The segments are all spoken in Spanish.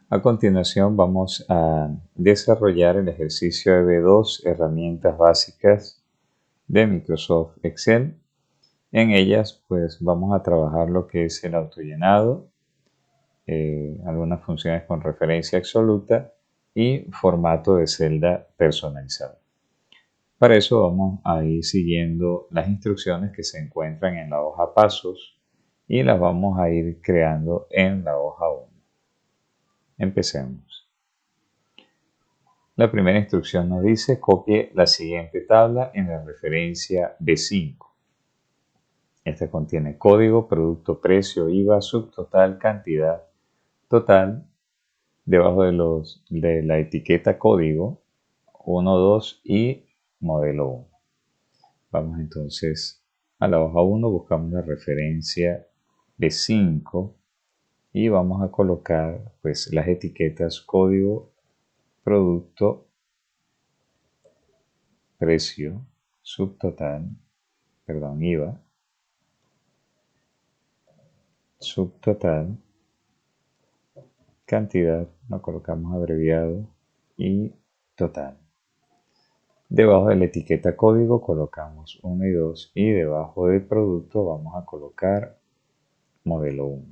A continuación vamos a desarrollar el ejercicio de B2, herramientas básicas de Microsoft Excel. En ellas pues vamos a trabajar lo que es el autollenado, algunas funciones con referencia absoluta y formato de celda personalizado. Para eso vamos a ir siguiendo las instrucciones que se encuentran en la hoja pasos y las vamos a ir creando en la hoja 1. Empecemos. La primera instrucción nos dice copie la siguiente tabla en la referencia B5. Esta contiene código, producto, precio, IVA, subtotal, cantidad, total. Debajo de la etiqueta código 1, 2 y modelo 1. Vamos entonces a la hoja 1, buscamos la referencia B5 y vamos a colocar pues las etiquetas código, producto, precio, subtotal, IVA, subtotal, cantidad, lo colocamos abreviado, y total. Debajo de la etiqueta código colocamos 1 y 2 y debajo del producto vamos a colocar modelo 1.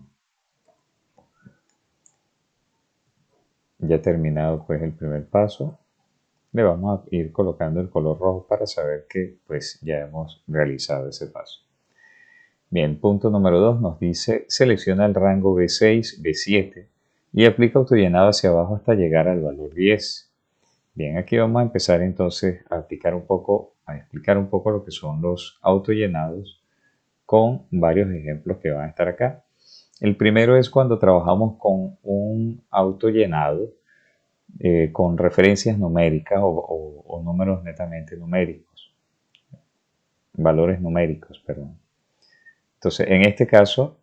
Ya terminado pues el primer paso, le vamos a ir colocando el color rojo para saber que pues ya hemos realizado ese paso. Bien, punto número 2 nos dice selecciona el rango B6, B7 y aplica autollenado hacia abajo hasta llegar al valor 10. Bien, aquí vamos a empezar entonces a explicar un poco lo que son los autollenados con varios ejemplos que van a estar acá. El primero es cuando trabajamos con un autollenado con referencias numéricas o números netamente numéricos, valores numéricos, perdón. Entonces, en este caso,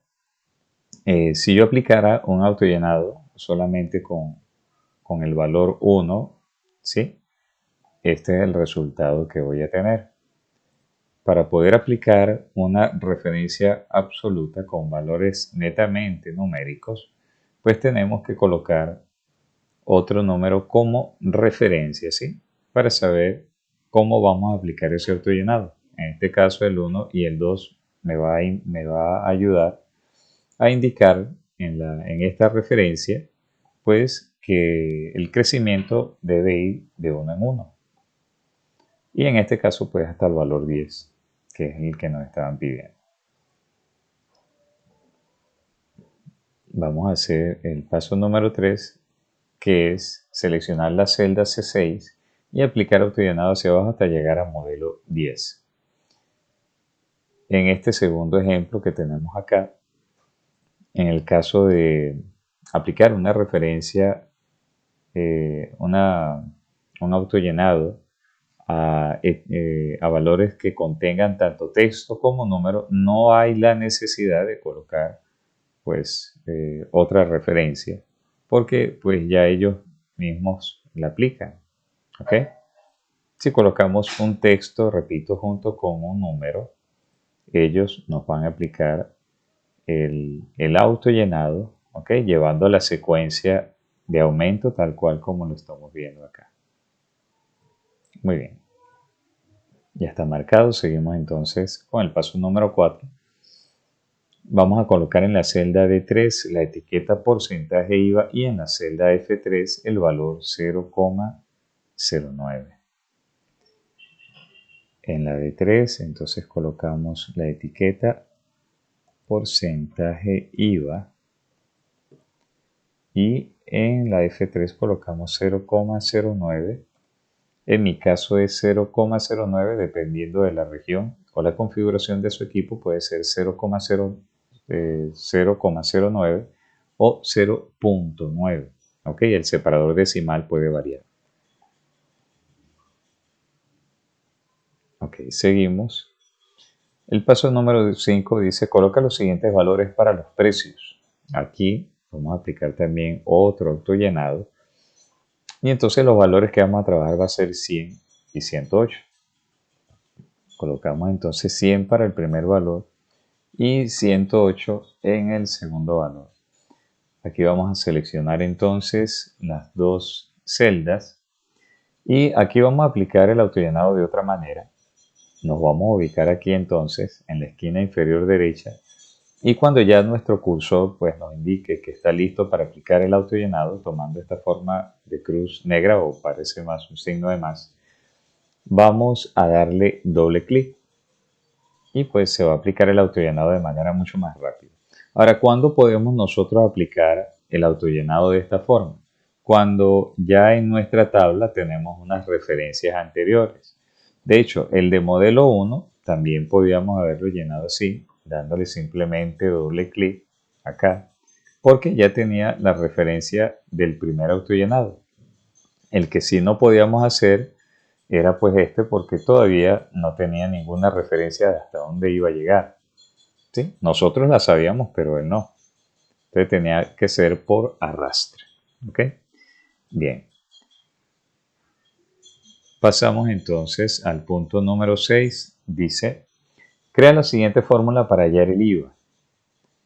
si yo aplicara un autollenado solamente con el valor 1, ¿sí? Este es el resultado que voy a tener. Para poder aplicar una referencia absoluta con valores netamente numéricos, pues tenemos que colocar otro número como referencia, ¿sí? Para saber cómo vamos a aplicar ese autollenado. En este caso el 1 y el 2 me va a ayudar a indicar en esta referencia pues que el crecimiento debe ir de 1 en 1. Y en este caso pues hasta el valor 10, que es el que nos estaban pidiendo. Vamos a hacer el paso número 3, que es seleccionar la celda C6 y aplicar autollenado hacia abajo hasta llegar a modelo 10. En este segundo ejemplo que tenemos acá, en el caso de aplicar una referencia, un autollenado a valores que contengan tanto texto como número, no hay la necesidad de colocar pues otra referencia, porque pues ya ellos mismos la aplican. ¿Ok? Si colocamos un texto, repito, junto con un número, ellos nos van a aplicar el autollenado, ¿ok? Llevando la secuencia de aumento tal cual como lo estamos viendo acá. Muy bien. Ya está marcado. Seguimos entonces con el paso número 4. Vamos a colocar en la celda D3 la etiqueta porcentaje IVA y en la celda F3 el valor 0,09. En la D3 entonces colocamos la etiqueta porcentaje IVA y en la F3 colocamos 0,09. En mi caso es 0,09 dependiendo de la región o la configuración de su equipo, puede ser 0,09 o 0,9. ¿Ok? El separador decimal puede variar. Ok, seguimos. El paso número 5 dice coloca los siguientes valores para los precios. Aquí vamos a aplicar también otro autollenado. Y entonces los valores que vamos a trabajar va a ser 100 y 108. Colocamos entonces 100 para el primer valor y 108 en el segundo valor. Aquí vamos a seleccionar entonces las dos celdas y aquí vamos a aplicar el autollenado de otra manera. Nos vamos a ubicar aquí entonces en la esquina inferior derecha y cuando ya nuestro cursor pues nos indique que está listo para aplicar el autollenado, tomando esta forma de cruz negra o parece más un signo de más, vamos a darle doble clic y pues se va a aplicar el autollenado de manera mucho más rápida. Ahora, ¿cuándo podemos nosotros aplicar el autollenado de esta forma? Cuando ya en nuestra tabla tenemos unas referencias anteriores. De hecho, el de modelo 1 también podíamos haberlo llenado así, dándole simplemente doble clic acá, porque ya tenía la referencia del primer autollenado. El que sí no podíamos hacer era pues este porque todavía no tenía ninguna referencia de hasta dónde iba a llegar. ¿Sí? Nosotros la sabíamos, pero él no. Entonces tenía que ser por arrastre. ¿Ok? Bien. Pasamos entonces al punto número 6. Dice, crea la siguiente fórmula para hallar el IVA.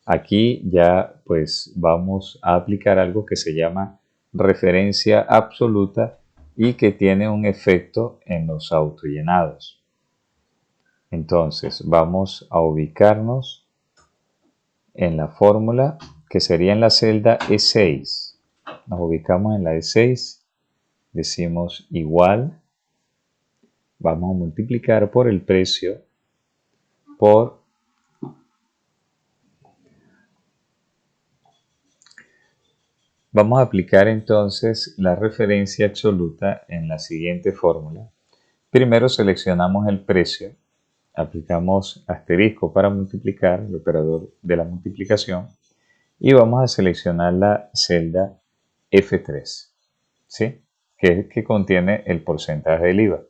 Aquí ya pues vamos a aplicar algo que se llama referencia absoluta y que tiene un efecto en los autollenados. Entonces vamos a ubicarnos en la fórmula que sería en la celda E6. Nos ubicamos en la E6, decimos igual, vamos a multiplicar por el precio por vamos a aplicar entonces la referencia absoluta en la siguiente fórmula. Primero seleccionamos el precio, aplicamos asterisco para multiplicar, el operador de la multiplicación, y vamos a seleccionar la celda F3, ¿sí? Que contiene el porcentaje del IVA.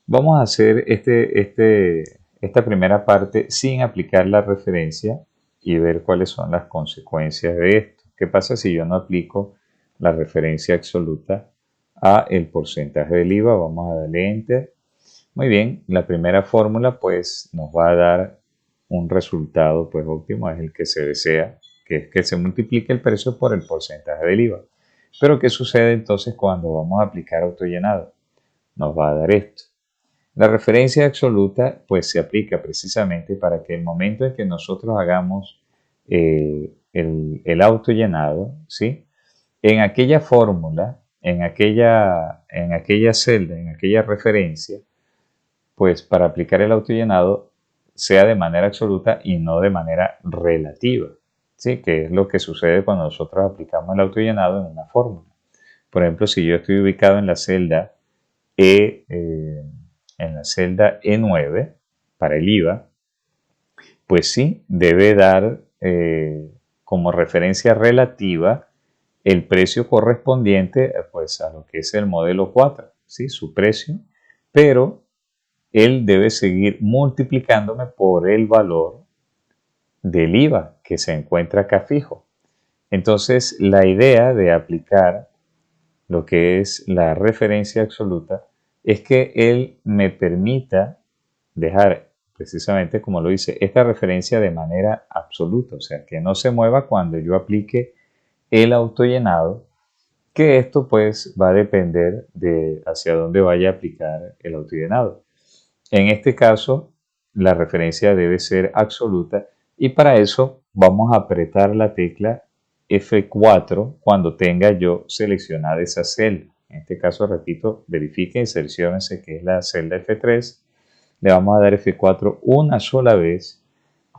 Vamos a hacer esta primera parte sin aplicar la referencia y ver cuáles son las consecuencias de esto. ¿Qué pasa si yo no aplico la referencia absoluta a el porcentaje del IVA? Vamos a darle Enter. Muy bien, la primera fórmula pues nos va a dar un resultado pues óptimo, es el que se desea, que es que se multiplique el precio por el porcentaje del IVA. Pero ¿qué sucede entonces cuando vamos a aplicar autollenado? Nos va a dar esto. La referencia absoluta pues se aplica precisamente para que el momento en que nosotros hagamos el autollenado, ¿sí? En aquella fórmula, en aquella celda, en aquella referencia, pues para aplicar el autollenado sea de manera absoluta y no de manera relativa, ¿sí? Que es lo que sucede cuando nosotros aplicamos el autollenado en una fórmula. Por ejemplo, si yo estoy ubicado en la celda E9 para el IVA, pues sí, debe dar como referencia relativa el precio correspondiente pues, a lo que es el modelo 4, ¿sí? Su precio, pero él debe seguir multiplicándome por el valor del IVA que se encuentra acá fijo. Entonces, la idea de aplicar lo que es la referencia absoluta es que él me permita dejar precisamente como lo dice esta referencia de manera absoluta, o sea que no se mueva cuando yo aplique el autollenado, que esto pues va a depender de hacia dónde vaya a aplicar el autollenado. En este caso la referencia debe ser absoluta y para eso vamos a apretar la tecla F4 cuando tenga yo seleccionada esa celda. En este caso, repito, verifique y selecciónese que es la celda F3. Le vamos a dar F4 una sola vez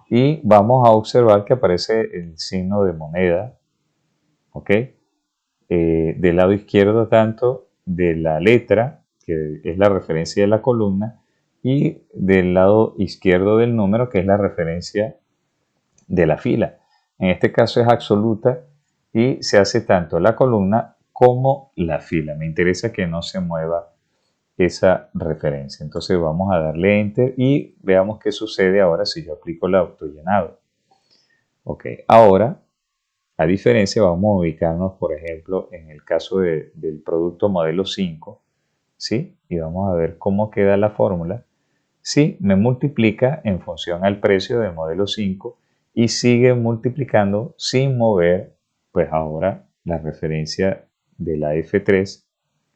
y vamos a observar que aparece el signo de moneda, ¿ok? Del lado izquierdo tanto de la letra, que es la referencia de la columna, y del lado izquierdo del número, que es la referencia de la fila. En este caso es absoluta y se hace tanto la columna como la fila. Me interesa que no se mueva esa referencia. Entonces vamos a darle Enter y veamos qué sucede ahora si yo aplico el autollenado. Ok, ahora, a diferencia, vamos a ubicarnos, por ejemplo, en el caso del producto modelo 5, ¿sí? Y vamos a ver cómo queda la fórmula. Sí, me multiplica en función al precio del modelo 5 y sigue multiplicando sin mover pues ahora la referencia de la F3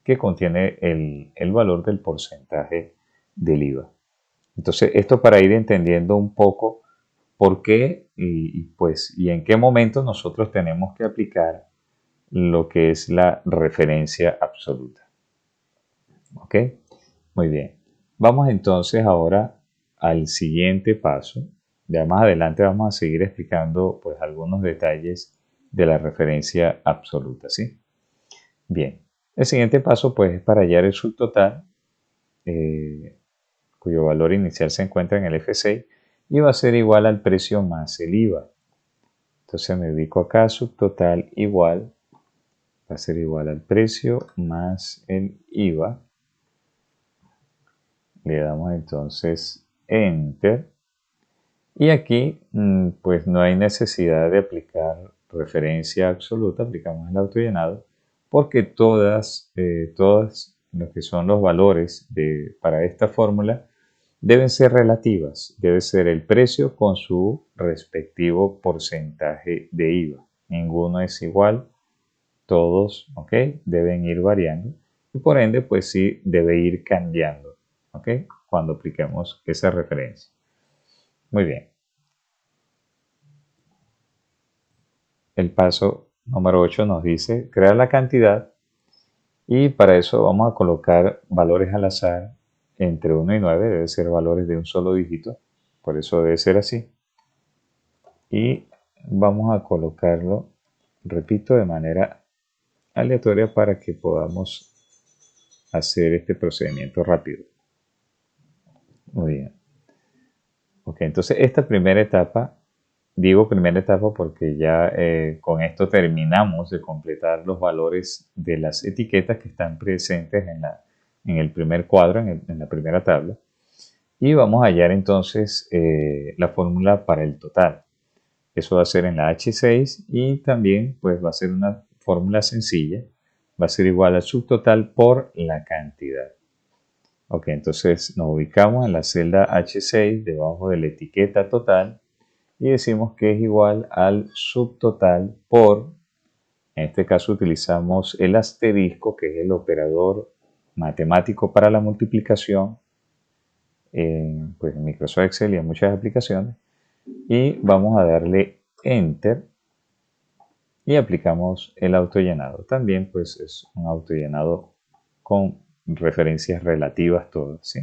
que contiene el valor del porcentaje del IVA. Entonces, esto para ir entendiendo un poco por qué pues, y en qué momento nosotros tenemos que aplicar lo que es la referencia absoluta. ¿Ok? Muy bien. Vamos entonces ahora al siguiente paso. Ya más adelante vamos a seguir explicando pues algunos detalles de la referencia absoluta, ¿sí? Bien. El siguiente paso pues es para hallar el subtotal, cuyo valor inicial se encuentra en el F6 y va a ser igual al precio más el IVA. Entonces me ubico acá, subtotal igual, va a ser igual al precio más el IVA. Le damos entonces Enter. Y aquí pues no hay necesidad de aplicar referencia absoluta, aplicamos el autollenado, porque todas lo que son los valores para esta fórmula deben ser relativas. Debe ser el precio con su respectivo porcentaje de IVA. Ninguno es igual, todos, ¿ok? Deben ir variando y por ende pues sí debe ir cambiando, ¿ok? Cuando apliquemos esa referencia. Muy bien. El paso número 8 nos dice crear la cantidad y para eso vamos a colocar valores al azar entre 1 y 9, debe ser valores de un solo dígito, por eso debe ser así. Y vamos a colocarlo, repito, de manera aleatoria para que podamos hacer este procedimiento rápido. Muy bien. Ok, entonces esta primera etapa, digo primera etapa porque ya con esto terminamos de completar los valores de las etiquetas que están presentes en el primer cuadro, en la primera tabla. Y vamos a hallar entonces la fórmula para el total. Eso va a ser en la H6 y también pues va a ser una fórmula sencilla. Va a ser igual al subtotal por la cantidad. Ok, entonces nos ubicamos en la celda H6 debajo de la etiqueta total y decimos que es igual al subtotal por, en este caso utilizamos el asterisco, que es el operador matemático para la multiplicación pues en Microsoft Excel y en muchas aplicaciones, y vamos a darle Enter y aplicamos el autollenado. También pues es un autollenado con referencias relativas todas, ¿sí?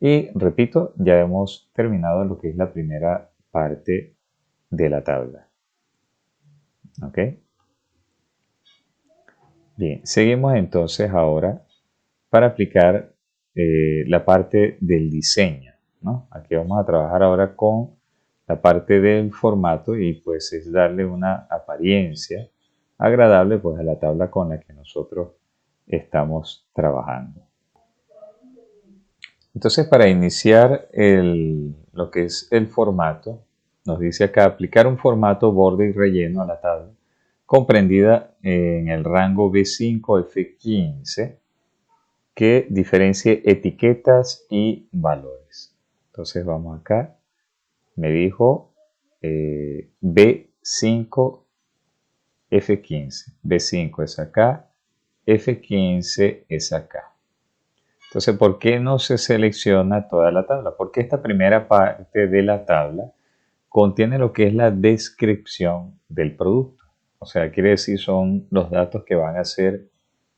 Y repito, ya hemos terminado lo que es la primera parte de la tabla. ¿Ok? Bien, seguimos entonces ahora para aplicar la parte del diseño, ¿no? Aquí vamos a trabajar ahora con la parte del formato y pues es darle una apariencia agradable pues a la tabla con la que nosotros estamos trabajando. Entonces, para iniciar lo que es el formato, nos dice acá aplicar un formato borde y relleno a la tabla, comprendida en el rango B5F15, que diferencie etiquetas y valores. Entonces, vamos acá. Me dijo B5F15. B5 es acá, F15 es acá. Entonces, ¿por qué no se selecciona toda la tabla? Porque esta primera parte de la tabla contiene lo que es la descripción del producto. O sea, quiere decir son los datos que van a ser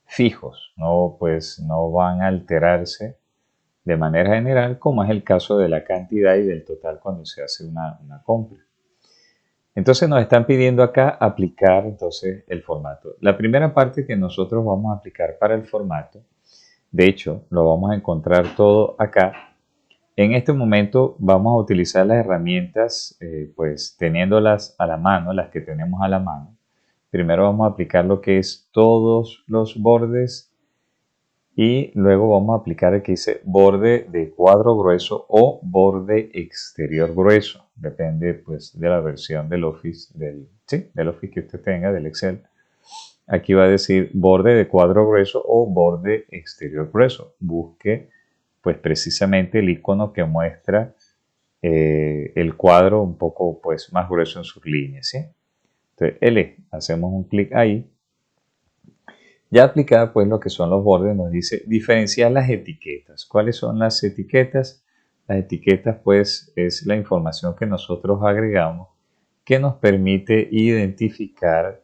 fijos, no, pues, no van a alterarse de manera general, como es el caso de la cantidad y del total cuando se hace una compra. Entonces nos están pidiendo acá aplicar entonces el formato. La primera parte que nosotros vamos a aplicar para el formato, de hecho, lo vamos a encontrar todo acá. En este momento vamos a utilizar las herramientas, pues teniéndolas a la mano, las que tenemos a la mano. Primero vamos a aplicar lo que es todos los bordes y luego vamos a aplicar el que dice borde de cuadro grueso o borde exterior grueso. Depende pues de la versión del Office, del Office que usted tenga, del Excel. Aquí va a decir borde de cuadro grueso o borde exterior grueso. Busque pues precisamente el icono que muestra el cuadro un poco pues más grueso en sus líneas, ¿sí? Entonces, L, hacemos un clic ahí. Ya aplicada pues lo que son los bordes, nos dice diferenciar las etiquetas. ¿Cuáles son las etiquetas? Las etiquetas pues es la información que nosotros agregamos que nos permite identificar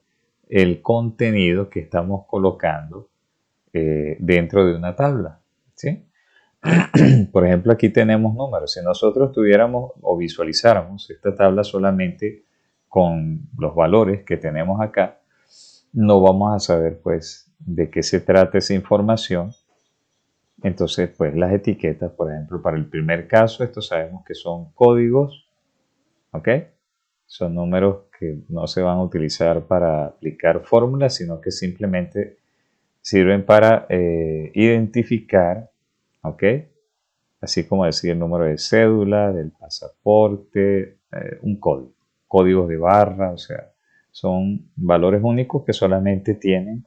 el contenido que estamos colocando dentro de una tabla. ¿Sí? Por ejemplo, aquí tenemos números. Si nosotros tuviéramos o visualizáramos esta tabla solamente con los valores que tenemos acá, no vamos a saber pues de qué se trata esa información. Entonces, pues las etiquetas, por ejemplo, para el primer caso, esto sabemos que son códigos, ¿ok? Son números que no se van a utilizar para aplicar fórmulas, sino que simplemente sirven para identificar, ¿ok? Así como decir el número de cédula, del pasaporte, un código, códigos de barra, o sea, son valores únicos que solamente tienen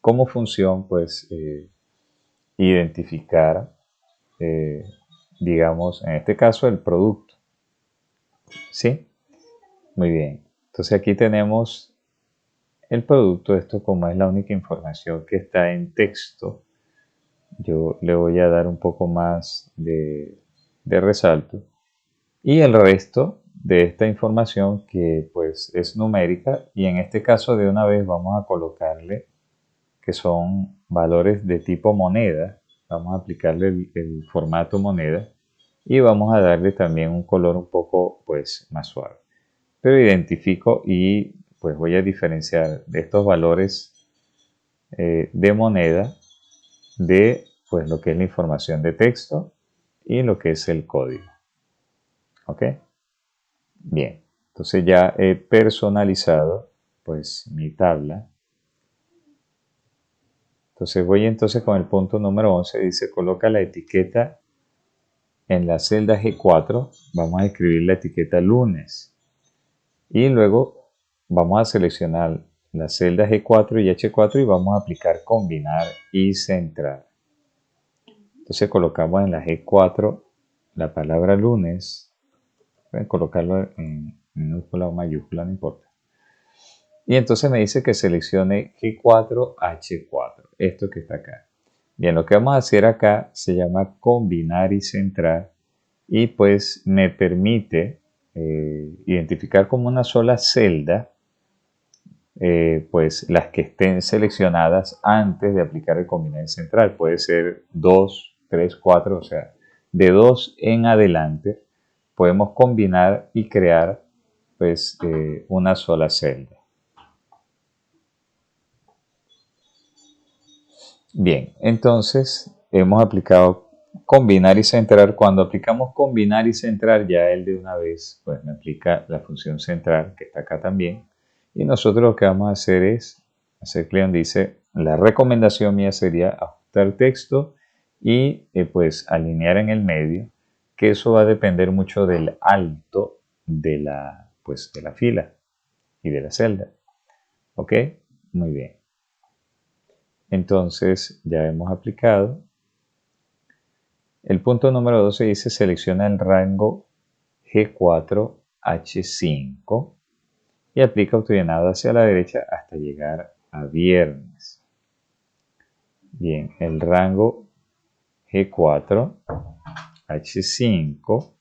como función, pues, identificar, eh, digamos, en este caso, el producto. ¿Sí? Muy bien. Entonces aquí tenemos el producto, esto como es la única información que está en texto, yo le voy a dar un poco más de resalto. Y el resto de esta información que pues es numérica y en este caso de una vez vamos a colocarle que son valores de tipo moneda. Vamos a aplicarle el formato moneda y vamos a darle también un color un poco pues más suave. Pero identifico y pues voy a diferenciar de estos valores de moneda de pues lo que es la información de texto y lo que es el código. ¿Ok? Bien, entonces ya he personalizado pues mi tabla. Entonces voy entonces con el punto número 11, dice coloca la etiqueta en la celda G4, vamos a escribir la etiqueta lunes y luego vamos a seleccionar la celda G4 y H4 y vamos a aplicar combinar y centrar. Entonces colocamos en la G4 la palabra lunes, pueden colocarlo en minúscula o mayúscula, no importa. Y entonces me dice que seleccione G4H4, esto que está acá. Bien, lo que vamos a hacer acá se llama combinar y centrar y pues me permite identificar como una sola celda pues las que estén seleccionadas antes de aplicar el combinar y centrar. Puede ser 2, 3, 4, o sea, de 2 en adelante podemos combinar y crear pues una sola celda. Bien, entonces hemos aplicado combinar y centrar. Cuando aplicamos combinar y centrar, ya él de una vez pues me aplica la función centrar, que está acá también. Y nosotros lo que vamos a hacer es, hacer clic donde dice, la recomendación mía sería ajustar texto y pues alinear en el medio, que eso va a depender mucho del alto pues, de la fila y de la celda. ¿Ok? Muy bien. Entonces ya hemos aplicado. El punto número 12 dice selecciona el rango G4H5 y aplica autollenado hacia la derecha hasta llegar a viernes. Bien, el rango G4H5